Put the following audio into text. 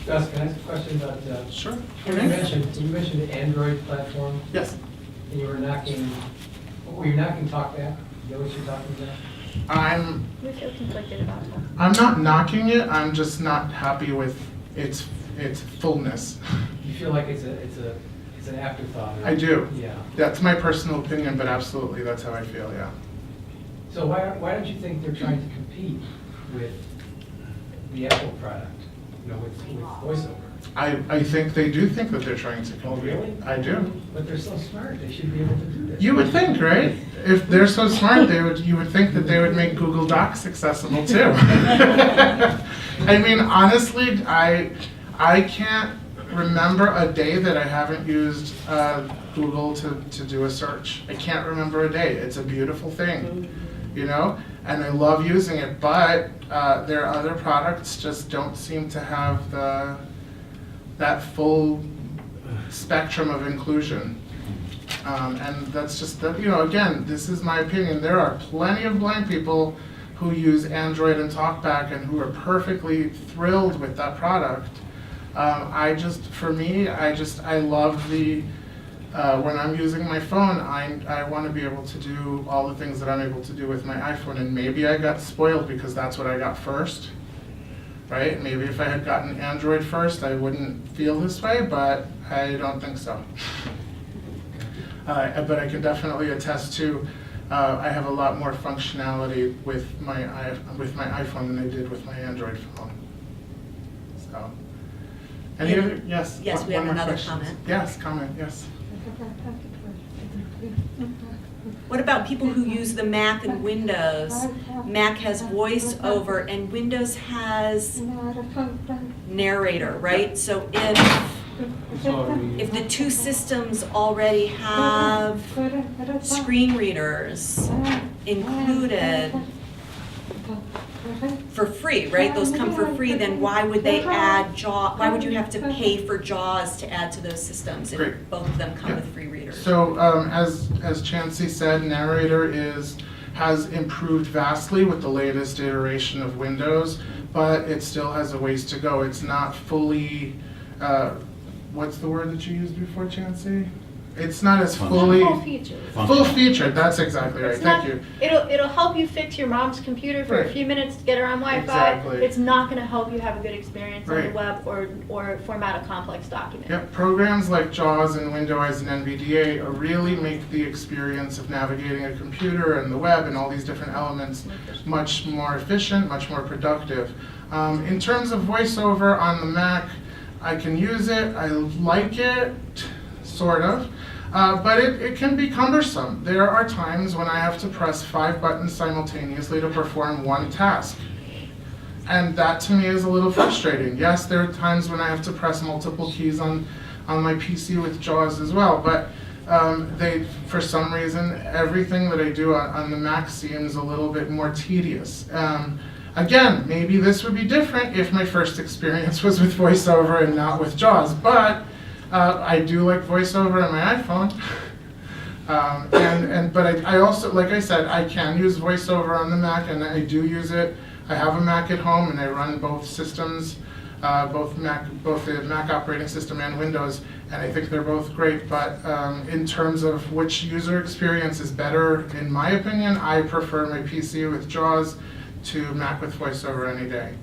Gus, can I ask a question about, Sure. you mentioned the Android platform, Yes. and you were knocking TalkBack? Is that what you're talking about? We feel conflicted about that. I'm not knocking it. I'm just not happy with its fullness. You feel like it's an afterthought? Or- I do. Yeah. That's my personal opinion, but absolutely, that's how I feel. Yeah. So why don't you think they're trying to compete with the Apple product, with VoiceOver? I think they do think that they're trying to compete. Oh, really? I do. But they're so smart, they should be able to do this. You would think, right? If they're so smart, you would think that they would make Google Docs accessible too. I mean, honestly, I can't remember a day that I haven't used Google to do a search. I can't remember a day. It's a beautiful thing, and I love using it, but their other products just don't seem to have that full spectrum of inclusion. And that's just, again, this is my opinion. There are plenty of blind people who use Android and TalkBack and who are perfectly thrilled with that product. I love when I'm using my phone, I want to be able to do all the things that I'm able to do with my iPhone, and maybe I got spoiled because that's what I got first, right? Maybe if I had gotten Android first, I wouldn't feel this way, but I don't think so. But I can definitely attest to, I have a lot more functionality with my iPhone than I did with my Android phone. So, any other? Yes. Yes, we have more another questions? comment. Yes, comment. Yes. What about people who use the Mac and Windows? Mac has VoiceOver and Windows has narrator, right? So if the two systems already have screen readers included for free, right? Those come for free, then why would they add JAWS? Why would you have to pay for JAWS to add to those systems if Great. both of them come Yeah. with free readers? So as Chancey said, narrator has improved vastly with the latest iteration of Windows, but it still has a ways to go. It's not fully, what's the word that you used before, Chancey? It's not as fully Full features. full featured. That's exactly right. It's Thank not- you. It'll help you fix your mom's computer for Right. a few minutes to get her on Wi-Fi. Exactly. It's not going to help you have a good experience on the Right. web or format a complex document. Yep, programs like JAWS and Windows and NVDA really make the experience of navigating a computer and the web and all these different elements much more efficient, much more productive. In terms of VoiceOver on the Mac, I can use it. I like it, sort of. But it can be cumbersome. There are times when I have to press 5 buttons simultaneously to perform one task. And that to me is a little frustrating. Yes, there are times when I have to press multiple keys on my PC with JAWS as well, but for some reason, everything that I do on the Mac seems a little bit more tedious. Again, maybe this would be different if my first experience was with VoiceOver and not with JAWS, but I do like VoiceOver on my iPhone. But I also, like I said, I can use VoiceOver on the Mac, and I do use it. I have a Mac at home, and I run both systems, both the Mac operating system and Windows, and I think they're both great. But in terms of which user experience is better, in my opinion, I prefer my PC with JAWS to Mac with VoiceOver any day.